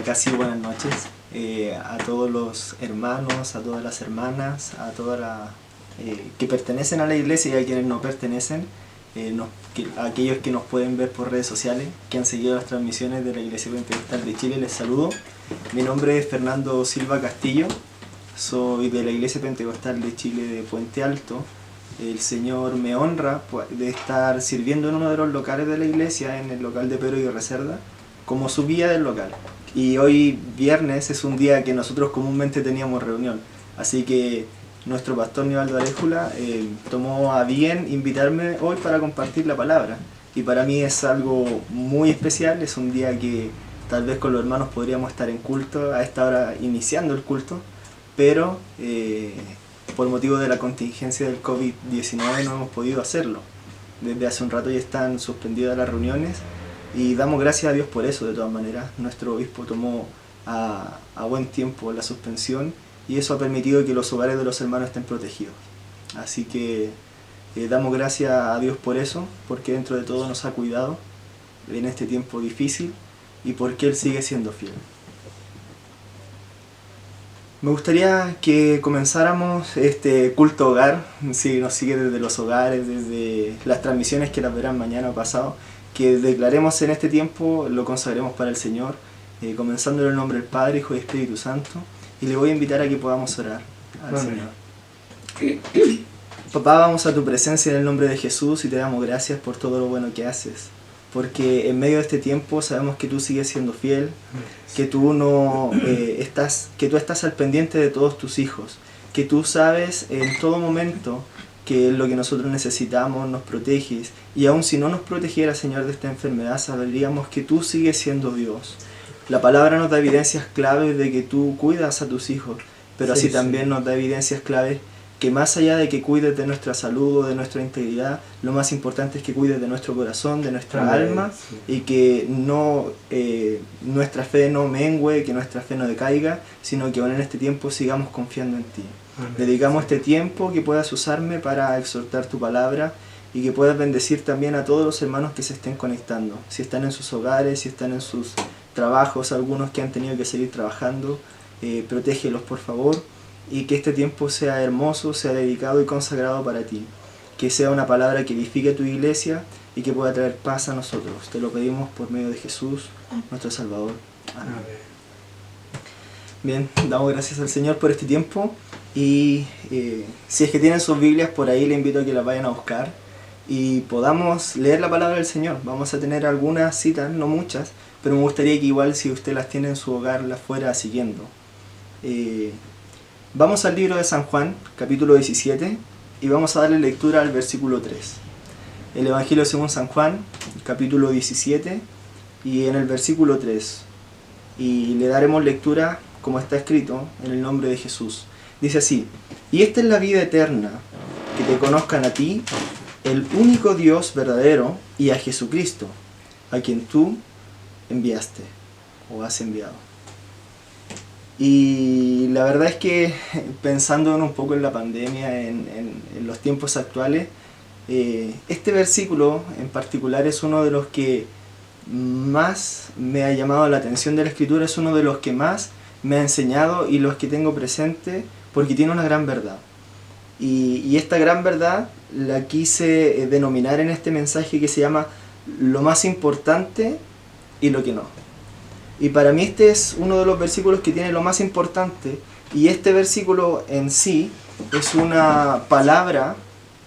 ya casi buenas noches a todos los hermanos, a todas las hermanas, a todas las que pertenecen a la iglesia y a quienes no pertenecen, a aquellos que nos pueden ver por redes sociales, que han seguido las transmisiones de la Iglesia Pentecostal de Chile. Les saludo. Mi nombre es Fernando Silva Castillo, soy de la Iglesia Pentecostal de Chile de Puente Alto. El Señor me honra de estar sirviendo en uno de los locales de la iglesia, en el local de Pedro y Reserda, como su guía del local. Y hoy viernes es un día que nosotros comúnmente teníamos reunión, así que nuestro pastor Nivaldo Arejula tomó a bien invitarme hoy para compartir la palabra. Y para mí es algo muy especial, es un día que tal vez con los hermanos podríamos estar en culto, a esta hora iniciando el culto, pero por motivo de la contingencia del COVID-19 no hemos podido hacerlo. Desde hace un rato ya están suspendidas las reuniones y damos gracias a Dios por eso. De todas maneras, nuestro obispo tomó a buen tiempo la suspensión y eso ha permitido que los hogares de los hermanos estén protegidos. Así que damos gracias a Dios por eso, porque dentro de todo nos ha cuidado en este tiempo difícil y porque Él sigue siendo fiel. Me gustaría que comenzáramos este culto hogar, si nos sigue desde los hogares, desde las transmisiones que las verán mañana o pasado, que declaremos en este tiempo, lo consagremos para el Señor, comenzando en el nombre del Padre, Hijo y Espíritu Santo, y le voy a invitar a que podamos orar al Señor. Papá, vamos a tu presencia en el nombre de Jesús y te damos gracias por todo lo bueno que haces. Porque en medio de este tiempo sabemos que tú sigues siendo fiel, que tú estás al pendiente de todos tus hijos, que tú sabes en todo momento que lo que nosotros necesitamos, nos proteges, y aun si no nos protegieras, Señor, de esta enfermedad, sabríamos que tú sigues siendo Dios. La palabra nos da evidencias claves de que tú cuidas a tus hijos, pero así también nos da evidencias claves que más allá de que cuides de nuestra salud o de nuestra integridad, lo más importante es que cuides de nuestro corazón, de nuestra alma, y que nuestra fe no mengue, que nuestra fe no decaiga, sino que aún en este tiempo sigamos confiando en ti. Dedicamos este tiempo que puedas usarme para exhortar tu palabra y que puedas bendecir también a todos los hermanos que se estén conectando, si están en sus hogares, si están en sus trabajos, algunos que han tenido que seguir trabajando, protégelos por favor. Y que este tiempo sea hermoso, sea dedicado y consagrado para ti. Que sea una palabra que edifique tu iglesia y que pueda traer paz a nosotros. Te lo pedimos por medio de Jesús, nuestro Salvador. Amén. Bien, damos gracias al Señor por este tiempo. Y si es que tienen sus Biblias por ahí, les invito a que las vayan a buscar y podamos leer la palabra del Señor. Vamos a tener algunas citas, no muchas, pero me gustaría que igual si usted las tiene en su hogar, las fuera siguiendo. Vamos al libro de San Juan, capítulo 17, y vamos a darle lectura al versículo 3. El Evangelio según San Juan, capítulo 17, y en el versículo 3. Y le daremos lectura como está escrito en el nombre de Jesús. Dice así: y esta es la vida eterna, que te conozcan a ti, el único Dios verdadero, y a Jesucristo, a quien tú enviaste o has enviado. Y la verdad es que pensando un poco en la pandemia, en los tiempos actuales, este versículo en particular es uno de los que más me ha llamado la atención de la Escritura, es uno de los que más me ha enseñado y los que tengo presente porque tiene una gran verdad. Y esta gran verdad la quise denominar en este mensaje que se llama lo más importante y lo que no. Y para mí este es uno de los versículos que tiene lo más importante, y este versículo en sí es una palabra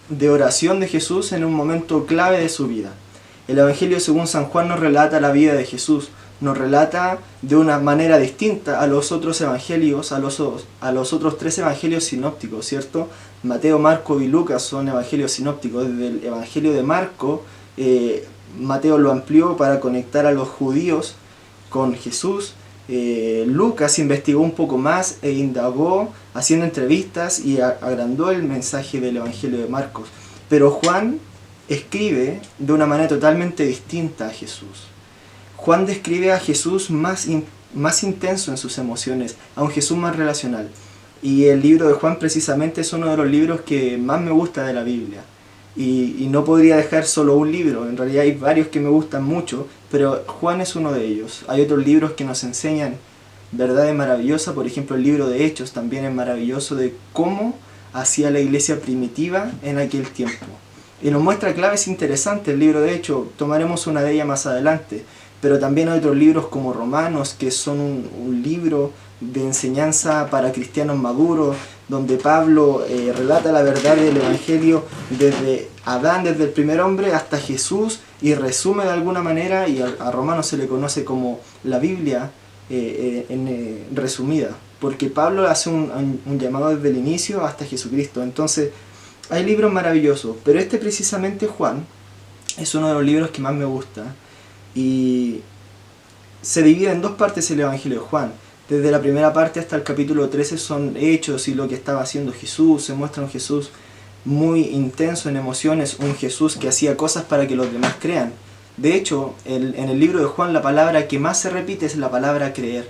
de oración de Jesús en un momento clave de su vida. El Evangelio según San Juan nos relata la vida de Jesús, nos relata de una manera distinta a los otros evangelios, a los otros tres evangelios sinópticos, ¿cierto? Mateo, Marco y Lucas son evangelios sinópticos. Desde el Evangelio de Marco, Mateo lo amplió para conectar a los judíos con Jesús. Lucas investigó un poco más e indagó haciendo entrevistas y agrandó el mensaje del Evangelio de Marcos. Pero Juan escribe de una manera totalmente distinta a Jesús. Juan describe a Jesús más intenso en sus emociones, a un Jesús más relacional. Y el libro de Juan precisamente es uno de los libros que más me gusta de la Biblia. y no podría dejar solo un libro. En realidad hay varios que me gustan mucho, pero Juan es uno de ellos. Hay otros libros que nos enseñan verdades maravillosas, por ejemplo el libro de Hechos también es maravilloso de cómo hacía la iglesia primitiva en aquel tiempo. Y nos muestra claves interesantes el libro de Hechos, tomaremos una de ellas más adelante, pero también hay otros libros como Romanos, que son un libro de enseñanza para cristianos maduros, donde Pablo relata la verdad del Evangelio desde Adán, desde el primer hombre, hasta Jesús, y resume de alguna manera, y a Romanos se le conoce como la Biblia resumida, porque Pablo hace un llamado desde el inicio hasta Jesucristo. Entonces hay libros maravillosos, pero este precisamente, Juan, es uno de los libros que más me gusta, y se divide en dos partes el Evangelio de Juan. Desde la primera parte hasta el capítulo 13 son hechos y lo que estaba haciendo Jesús. Se muestra un Jesús muy intenso en emociones, un Jesús que hacía cosas para que los demás crean. De hecho, en el libro de Juan la palabra que más se repite es la palabra creer.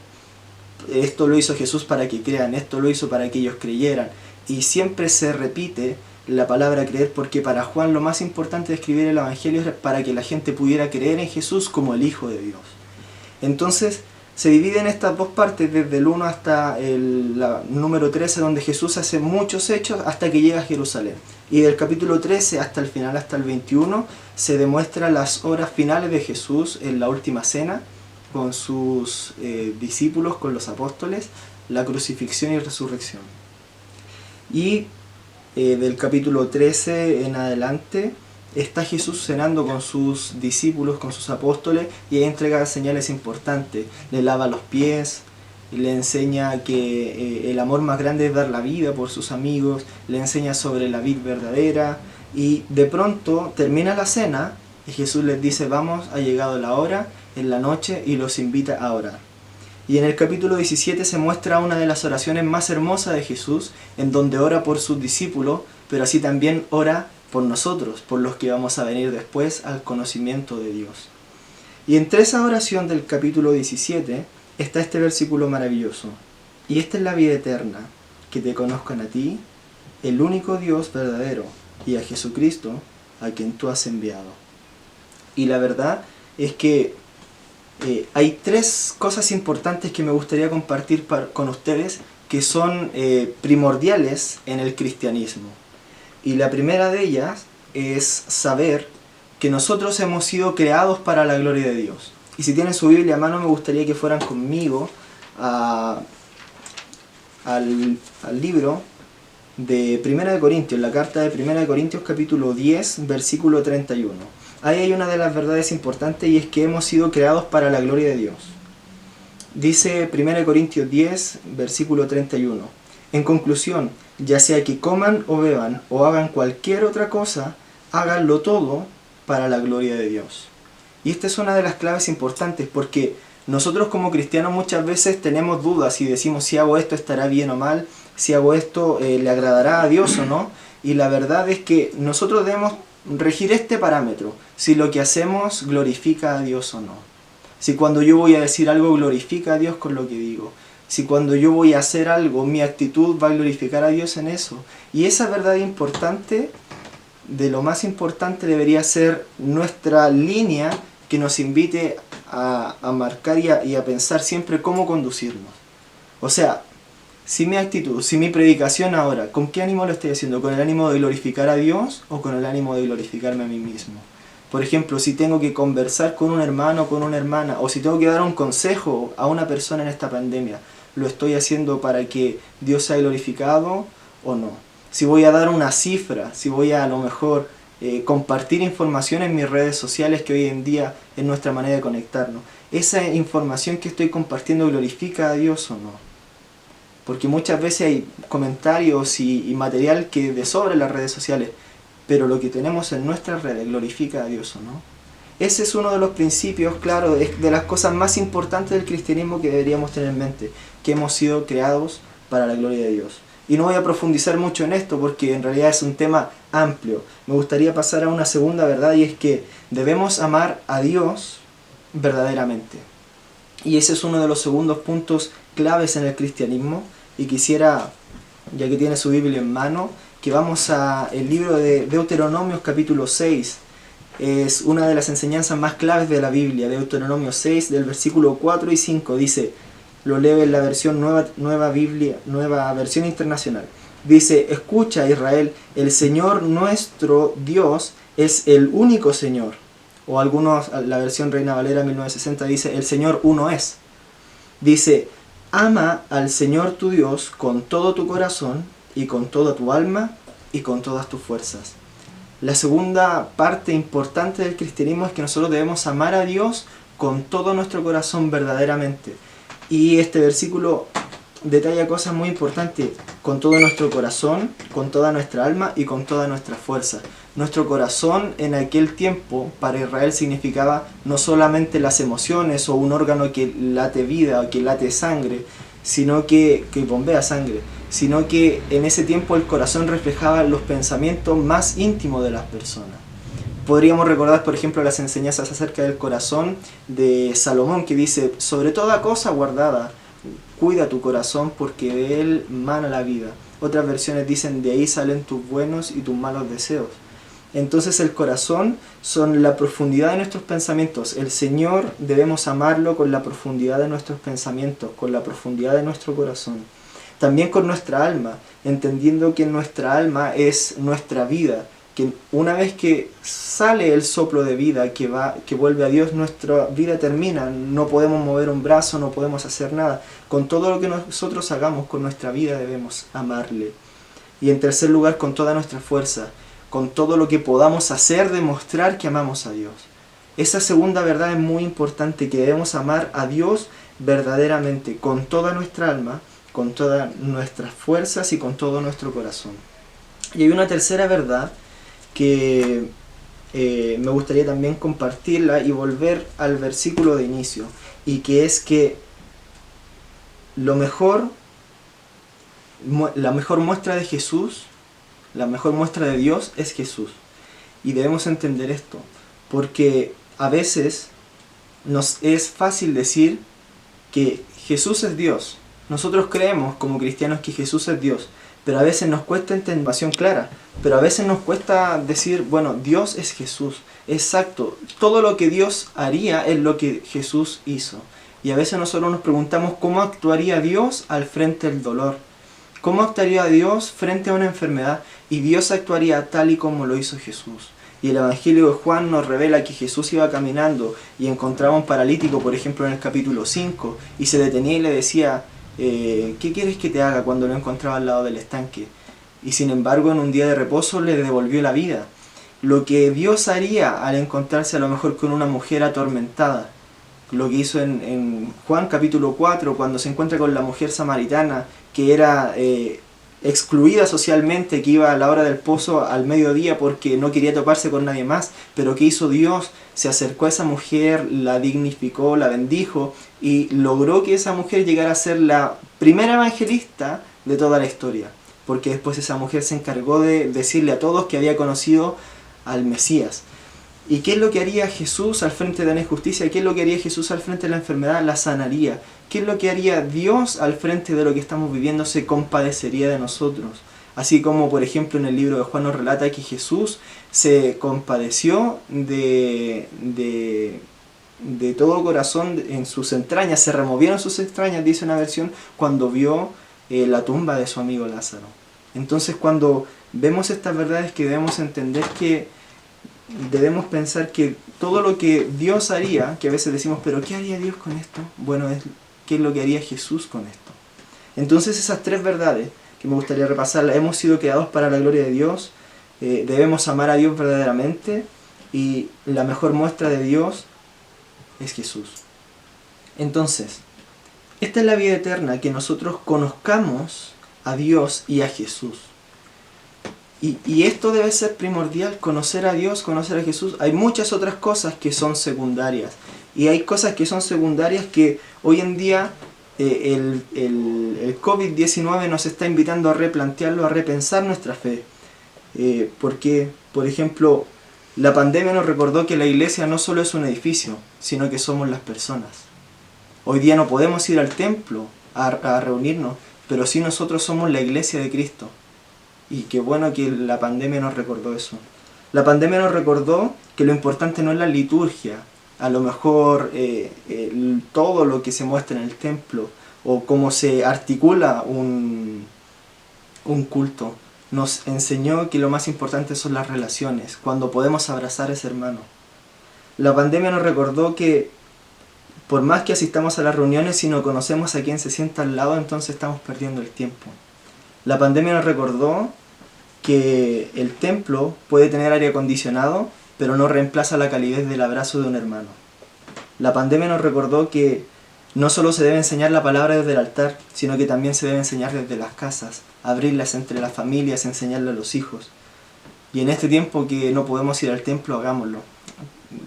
Esto lo hizo Jesús para que crean, esto lo hizo para que ellos creyeran. Y siempre se repite la palabra creer porque para Juan lo más importante de escribir el Evangelio es para que la gente pudiera creer en Jesús como el Hijo de Dios. Entonces, se divide en estas dos partes, desde el 1 hasta el número 13, donde Jesús hace muchos hechos hasta que llega a Jerusalén. Y del capítulo 13 hasta el final, hasta el 21, se demuestra las horas finales de Jesús en la última cena, con sus discípulos, con los apóstoles, la crucifixión y resurrección. Y del capítulo 13 en adelante, está Jesús cenando con sus discípulos, con sus apóstoles, y ahí entrega señales importantes. Le lava los pies, le enseña que el amor más grande es dar la vida por sus amigos, le enseña sobre la vid verdadera, y de pronto termina la cena y Jesús les dice: vamos, ha llegado la hora, en la noche, y los invita a orar. Y en el capítulo 17 se muestra una de las oraciones más hermosas de Jesús, en donde ora por sus discípulos, pero así también ora por nosotros, por los que vamos a venir después al conocimiento de Dios. Y entre esa oración del capítulo 17 está este versículo maravilloso: y esta es la vida eterna, que te conozcan a ti, el único Dios verdadero, y a Jesucristo, a quien tú has enviado. Y la verdad es que hay tres cosas importantes que me gustaría compartir con ustedes, que son primordiales en el cristianismo. Y la primera de ellas es saber que nosotros hemos sido creados para la gloria de Dios. Y si tienen su Biblia a mano, me gustaría que fueran conmigo al libro de 1 de Corintios, la carta de 1 de Corintios capítulo 10, versículo 31. Ahí hay una de las verdades importantes, y es que hemos sido creados para la gloria de Dios. Dice 1 Corintios 10, versículo 31. En conclusión, ya sea que coman o beban o hagan cualquier otra cosa, háganlo todo para la gloria de Dios. Y esta es una de las claves importantes, porque nosotros como cristianos muchas veces tenemos dudas y decimos: si hago esto estará bien o mal, si hago esto le agradará a Dios o no. Y la verdad es que nosotros debemos regir este parámetro: si lo que hacemos glorifica a Dios o no. Si cuando yo voy a decir algo glorifica a Dios con lo que digo. Si cuando yo voy a hacer algo, mi actitud va a glorificar a Dios en eso. Y esa verdad importante, de lo más importante, debería ser nuestra línea que nos invite a marcar y a pensar siempre cómo conducirnos. O sea, si mi actitud, si mi predicación ahora, ¿con qué ánimo lo estoy haciendo? ¿Con el ánimo de glorificar a Dios o con el ánimo de glorificarme a mí mismo? Por ejemplo, si tengo que conversar con un hermano o con una hermana, o si tengo que dar un consejo a una persona en esta pandemia, ¿lo estoy haciendo para que Dios sea glorificado o no? Si voy a dar una cifra, si voy a lo mejor compartir información en mis redes sociales, que hoy en día es nuestra manera de conectarnos, ¿esa información que estoy compartiendo glorifica a Dios o no? Porque muchas veces hay comentarios y material que de sobra en las redes sociales, pero lo que tenemos en nuestras redes glorifica a Dios o no. Ese es uno de los principios, claro, es de las cosas más importantes del cristianismo que deberíamos tener en mente, que hemos sido creados para la gloria de Dios. Y no voy a profundizar mucho en esto porque en realidad es un tema amplio. Me gustaría pasar a una segunda verdad, y es que debemos amar a Dios verdaderamente. Y ese es uno de los segundos puntos claves en el cristianismo, y quisiera, ya que tiene su Biblia en mano, que vamos a el libro de Deuteronomios capítulo 6. Es una de las enseñanzas más claves de la Biblia. Deuteronomio 6, del versículo 4 y 5, dice, lo leo en la versión nueva Biblia, nueva versión internacional. Dice, escucha Israel, el Señor nuestro Dios es el único Señor. O algunos, la versión Reina Valera 1960 dice, el Señor uno es. Dice, ama al Señor tu Dios con todo tu corazón y con toda tu alma y con todas tus fuerzas. La segunda parte importante del cristianismo es que nosotros debemos amar a Dios con todo nuestro corazón verdaderamente. Y este versículo detalla cosas muy importantes, con todo nuestro corazón, con toda nuestra alma y con toda nuestra fuerza. Nuestro corazón en aquel tiempo para Israel significaba no solamente las emociones o un órgano que late vida o que late sangre, sino que bombea sangre, sino que en ese tiempo el corazón reflejaba los pensamientos más íntimos de las personas. Podríamos recordar, por ejemplo, las enseñanzas acerca del corazón de Salomón, que dice, sobre toda cosa guardada, cuida tu corazón porque de él mana la vida. Otras versiones dicen, de ahí salen tus buenos y tus malos deseos. Entonces el corazón son la profundidad de nuestros pensamientos. El Señor debemos amarlo con la profundidad de nuestros pensamientos, con la profundidad de nuestro corazón. También con nuestra alma, entendiendo que nuestra alma es nuestra vida, que una vez que sale el soplo de vida que vuelve a Dios, nuestra vida termina, no podemos mover un brazo, no podemos hacer nada. Con todo lo que nosotros hagamos con nuestra vida debemos amarle. Y en tercer lugar, con toda nuestra fuerza, con todo lo que podamos hacer, demostrar que amamos a Dios. Esa segunda verdad es muy importante, que debemos amar a Dios verdaderamente, con toda nuestra alma, con todas nuestras fuerzas y con todo nuestro corazón. Y hay una tercera verdad que me gustaría también compartirla y volver al versículo de inicio, y que es que la mejor muestra de Jesús, la mejor muestra de Dios es Jesús. Y debemos entender esto, porque a veces nos es fácil decir que Jesús es Dios. Nosotros creemos como cristianos que Jesús es Dios, pero a veces nos cuesta entender clara, pero a veces nos cuesta decir, bueno, Dios es Jesús. Exacto, todo lo que Dios haría es lo que Jesús hizo. Y a veces nosotros nos preguntamos cómo actuaría Dios al frente del dolor. ¿Cómo actuaría Dios frente a una enfermedad? Y Dios actuaría tal y como lo hizo Jesús. Y el Evangelio de Juan nos revela que Jesús iba caminando y encontraba a un paralítico, por ejemplo en el capítulo 5, y se detenía y le decía, ¿qué quieres que te haga?, cuando lo encontraba al lado del estanque. Y sin embargo en un día de reposo le devolvió la vida. Lo que Dios haría al encontrarse a lo mejor con una mujer atormentada, lo que hizo en Juan capítulo 4, cuando se encuentra con la mujer samaritana, que era excluida socialmente, que iba a la hora del pozo al mediodía porque no quería toparse con nadie más, pero ¿qué hizo Dios? Se acercó a esa mujer, la dignificó, la bendijo y logró que esa mujer llegara a ser la primera evangelista de toda la historia, porque después esa mujer se encargó de decirle a todos que había conocido al Mesías. ¿Y qué es lo que haría Jesús al frente de la injusticia? ¿Qué es lo que haría Jesús al frente de la enfermedad? La sanaría. ¿Qué es lo que haría Dios al frente de lo que estamos viviendo? Se compadecería de nosotros. Así como, por ejemplo, en el libro de Juan nos relata que Jesús se compadeció de todo corazón en sus entrañas, se removieron sus entrañas, dice una versión, cuando vio la tumba de su amigo Lázaro. Entonces, cuando vemos estas verdades, que debemos entender que debemos pensar que todo lo que Dios haría, que a veces decimos, pero ¿qué haría Dios con esto? Bueno, ¿qué es lo que haría Jesús con esto? Entonces esas tres verdades que me gustaría repasarlas: hemos sido creados para la gloria de Dios, debemos amar a Dios verdaderamente, y la mejor muestra de Dios es Jesús. Entonces, esta es la vida eterna, que nosotros conozcamos a Dios y a Jesús. Y esto debe ser primordial, conocer a Dios, conocer a Jesús. Hay muchas otras cosas que son secundarias. Y hay cosas que son secundarias que hoy en día el COVID-19 nos está invitando a replantearlo, a repensar nuestra fe. Porque, por ejemplo, la pandemia nos recordó que la iglesia no solo es un edificio, sino que somos las personas. Hoy día no podemos ir al templo a reunirnos, pero sí nosotros somos la iglesia de Cristo. Y qué bueno que la pandemia nos recordó eso. La pandemia nos recordó que lo importante no es la liturgia, a lo mejor todo lo que se muestra en el templo o cómo se articula un culto. Nos enseñó que lo más importante son las relaciones, cuando podemos abrazar a ese hermano. La pandemia nos recordó que por más que asistamos a las reuniones, si no conocemos a quien se sienta al lado, entonces estamos perdiendo el tiempo. La pandemia nos recordó que el templo puede tener aire acondicionado, pero no reemplaza la calidez del abrazo de un hermano. La pandemia nos recordó que no solo se debe enseñar la palabra desde el altar, sino que también se debe enseñar desde las casas, abrirlas entre las familias, enseñarle a los hijos. Y en este tiempo que no podemos ir al templo, hagámoslo.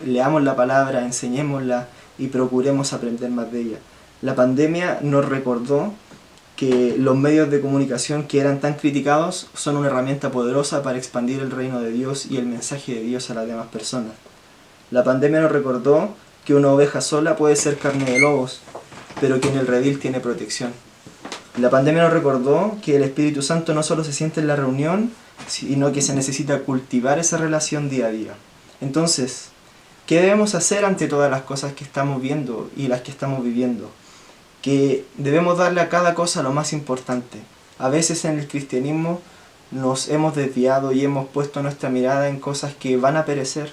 Leamos la palabra, enseñémosla y procuremos aprender más de ella. La pandemia nos recordó que los medios de comunicación que eran tan criticados son una herramienta poderosa para expandir el reino de Dios y el mensaje de Dios a las demás personas. La pandemia nos recordó que una oveja sola puede ser carne de lobos, pero que en el redil tiene protección. La pandemia nos recordó que el Espíritu Santo no solo se siente en la reunión, sino que se necesita cultivar esa relación día a día. Entonces, ¿qué debemos hacer ante todas las cosas que estamos viendo y las que estamos viviendo? Que debemos darle a cada cosa lo más importante. A veces en el cristianismo nos hemos desviado y hemos puesto nuestra mirada en cosas que van a perecer.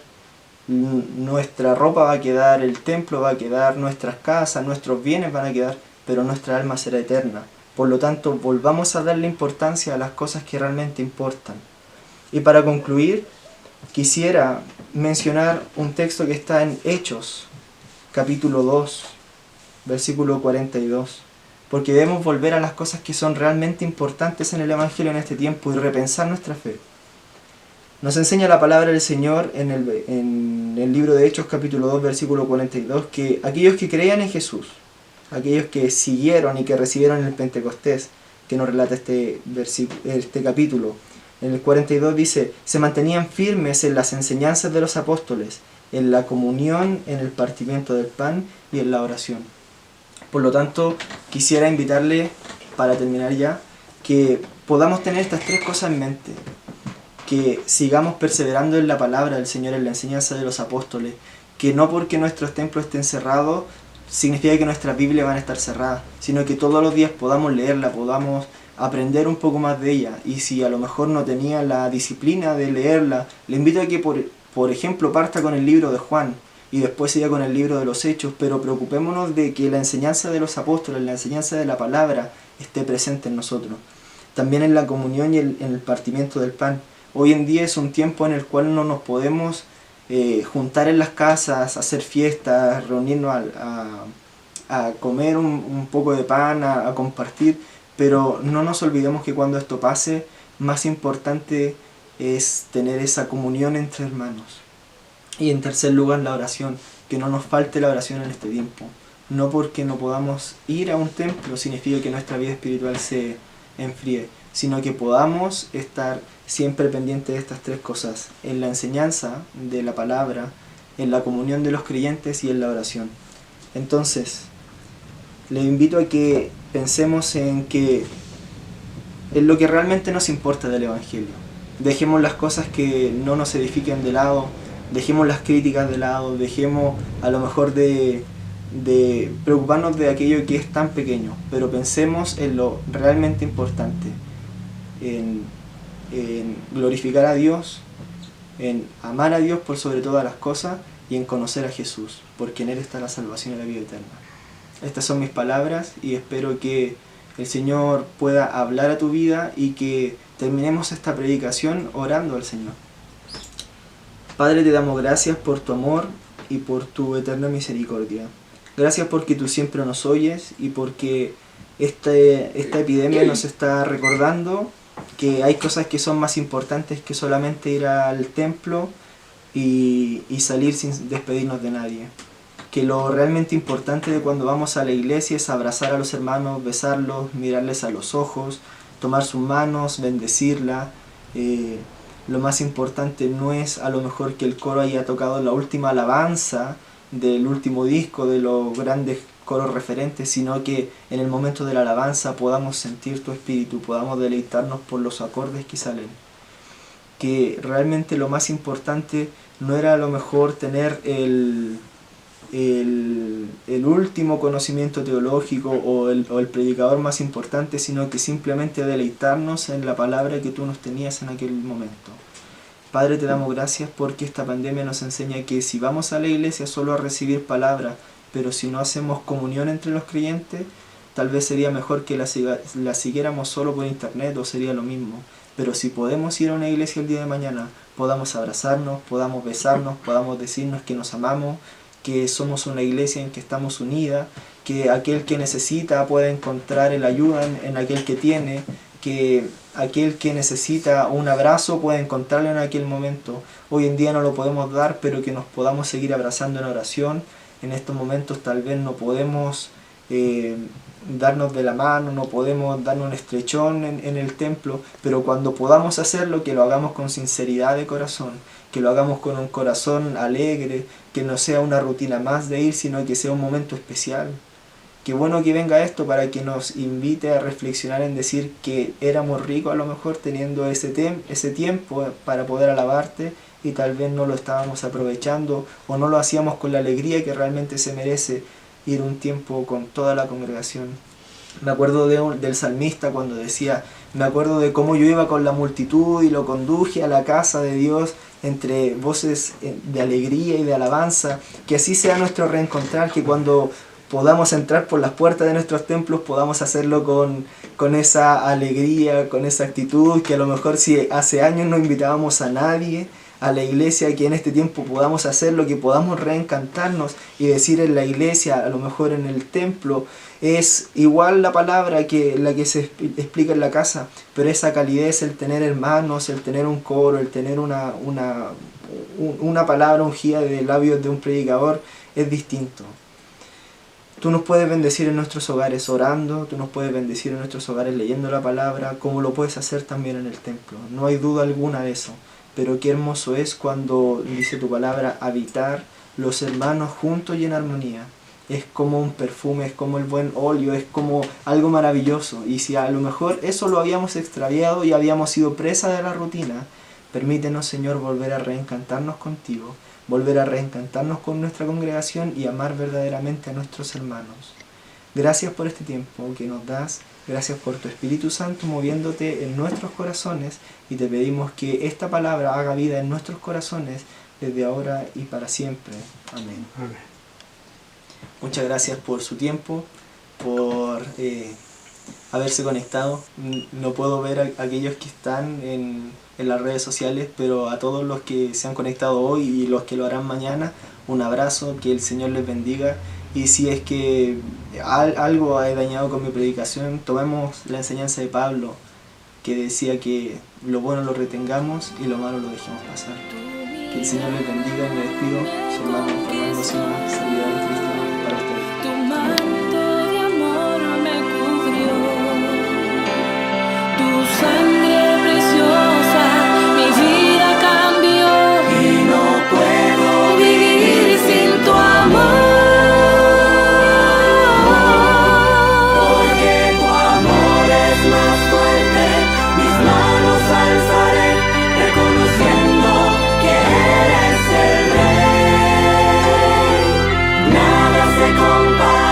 Nuestra ropa va a quedar, el templo va a quedar, nuestras casas, nuestros bienes van a quedar, pero nuestra alma será eterna. Por lo tanto, volvamos a darle importancia a las cosas que realmente importan. Y para concluir, quisiera mencionar un texto que está en Hechos, capítulo 2, versículo 42. Porque debemos volver a las cosas que son realmente importantes en el Evangelio en este tiempo y repensar nuestra fe. Nos enseña la palabra del Señor en el libro de Hechos, capítulo 2, versículo 42, que aquellos que creían en Jesús, aquellos que siguieron y que recibieron el Pentecostés, que nos relata este capítulo, en el 42 dice, se mantenían firmes en las enseñanzas de los apóstoles, en la comunión, en el partimiento del pan y en la oración. Por lo tanto, quisiera invitarle, para terminar ya, que podamos tener estas tres cosas en mente. Que sigamos perseverando en la palabra del Señor, en la enseñanza de los apóstoles. Que no porque nuestros templos estén cerrados, significa que nuestras Biblias van a estar cerradas, sino que todos los días podamos leerla, podamos aprender un poco más de ella. Y si a lo mejor no tenía la disciplina de leerla, le invito a que, por ejemplo, parta con el libro de Juan y después siga con el libro de los Hechos, pero preocupémonos de que la enseñanza de los apóstoles, la enseñanza de la palabra, esté presente en nosotros. También en la comunión y en el partimiento del pan. Hoy en día es un tiempo en el cual no nos podemos juntar en las casas, hacer fiestas, reunirnos a comer un poco de pan, a compartir, pero no nos olvidemos que cuando esto pase, más importante es tener esa comunión entre hermanos. Y en tercer lugar, la oración, que no nos falte la oración en este tiempo. No porque no podamos ir a un templo significa que nuestra vida espiritual se enfríe, sino que podamos estar siempre pendientes de estas tres cosas, en la enseñanza de la palabra, en la comunión de los creyentes y en la oración. Entonces, le invito a que pensemos en lo que realmente nos importa del Evangelio. Dejemos las cosas que no nos edifiquen de lado, dejemos las críticas de lado, dejemos a lo mejor de preocuparnos de aquello que es tan pequeño, pero pensemos en lo realmente importante, en glorificar a Dios, en amar a Dios por sobre todas las cosas y en conocer a Jesús, porque en Él está la salvación y la vida eterna. Estas son mis palabras y espero que el Señor pueda hablar a tu vida y que terminemos esta predicación orando al Señor. Padre, te damos gracias por tu amor y por tu eterna misericordia. Gracias porque tú siempre nos oyes y porque esta epidemia nos está recordando que hay cosas que son más importantes que solamente ir al templo y salir sin despedirnos de nadie. Que lo realmente importante de cuando vamos a la iglesia es abrazar a los hermanos, besarlos, mirarles a los ojos, tomar sus manos, bendecirla. Lo más importante no es a lo mejor que el coro haya tocado la última alabanza del último disco, de los grandes coros referentes, sino que en el momento de la alabanza podamos sentir tu espíritu, podamos deleitarnos por los acordes que salen. Que realmente lo más importante no era a lo mejor tener el último conocimiento teológico o el predicador más importante, sino que simplemente deleitarnos en la palabra que tú nos tenías en aquel momento. Padre, te damos gracias porque esta pandemia nos enseña que si vamos a la iglesia solo a recibir palabra, pero si no hacemos comunión entre los creyentes, tal vez sería mejor que la siguiéramos solo por internet, o sería lo mismo. Pero si podemos ir a una iglesia el día de mañana, podamos abrazarnos, podamos besarnos, podamos decirnos que nos amamos, que somos una iglesia en que estamos unidas, que aquel que necesita puede encontrar el ayuda en aquel que tiene, que aquel que necesita un abrazo puede encontrarlo en aquel momento. Hoy en día no lo podemos dar, pero que nos podamos seguir abrazando en oración. En estos momentos tal vez no podemos darnos de la mano, no podemos darnos un estrechón en el templo, pero cuando podamos hacerlo, que lo hagamos con sinceridad de corazón, que lo hagamos con un corazón alegre, que no sea una rutina más de ir, sino que sea un momento especial. Qué bueno que venga esto para que nos invite a reflexionar en decir que éramos ricos a lo mejor teniendo ese tiempo para poder alabarte, y tal vez no lo estábamos aprovechando o no lo hacíamos con la alegría que realmente se merece ir un tiempo con toda la congregación. Me acuerdo del salmista cuando decía, me acuerdo de cómo yo iba con la multitud y lo conduje a la casa de Dios entre voces de alegría y de alabanza. Que así sea nuestro reencontrar, que cuando podamos entrar por las puertas de nuestros templos podamos hacerlo con esa alegría, con esa actitud, que a lo mejor si hace años no invitábamos a nadie a la iglesia, que en este tiempo podamos hacerlo, que podamos reencantarnos y decir en la iglesia, a lo mejor en el templo, es igual la palabra que la que se explica en la casa, pero esa calidez, el tener hermanos, el tener un coro, el tener una palabra ungida de labios de un predicador, es distinto. Tú nos puedes bendecir en nuestros hogares orando, tú nos puedes bendecir en nuestros hogares leyendo la palabra, como lo puedes hacer también en el templo. No hay duda alguna de eso. Pero qué hermoso es cuando dice tu palabra, habitar los hermanos juntos y en armonía. Es como un perfume, es como el buen óleo, es como algo maravilloso. Y si a lo mejor eso lo habíamos extraviado y habíamos sido presa de la rutina, permítenos, Señor, volver a reencantarnos contigo, volver a reencantarnos con nuestra congregación y amar verdaderamente a nuestros hermanos. Gracias por este tiempo que nos das, gracias por tu Espíritu Santo moviéndote en nuestros corazones, y te pedimos que esta palabra haga vida en nuestros corazones desde ahora y para siempre. Amén. Amén. Muchas gracias por su tiempo, por haberse conectado. No puedo ver a aquellos que están en las redes sociales, pero a todos los que se han conectado hoy y los que lo harán mañana, un abrazo, que el Señor les bendiga. Y si es que algo he dañado con mi predicación, tomemos la enseñanza de Pablo, que decía que lo bueno lo retengamos y lo malo lo dejemos pasar. Que el Señor les bendiga y me despido. Su hermano Fernando Silva, servidor en Cristo, para ustedes. Tu manto de amor me cubrió, tu sangre preciosa mi vida cambió, y no puedo vivir sin tu amor. Compa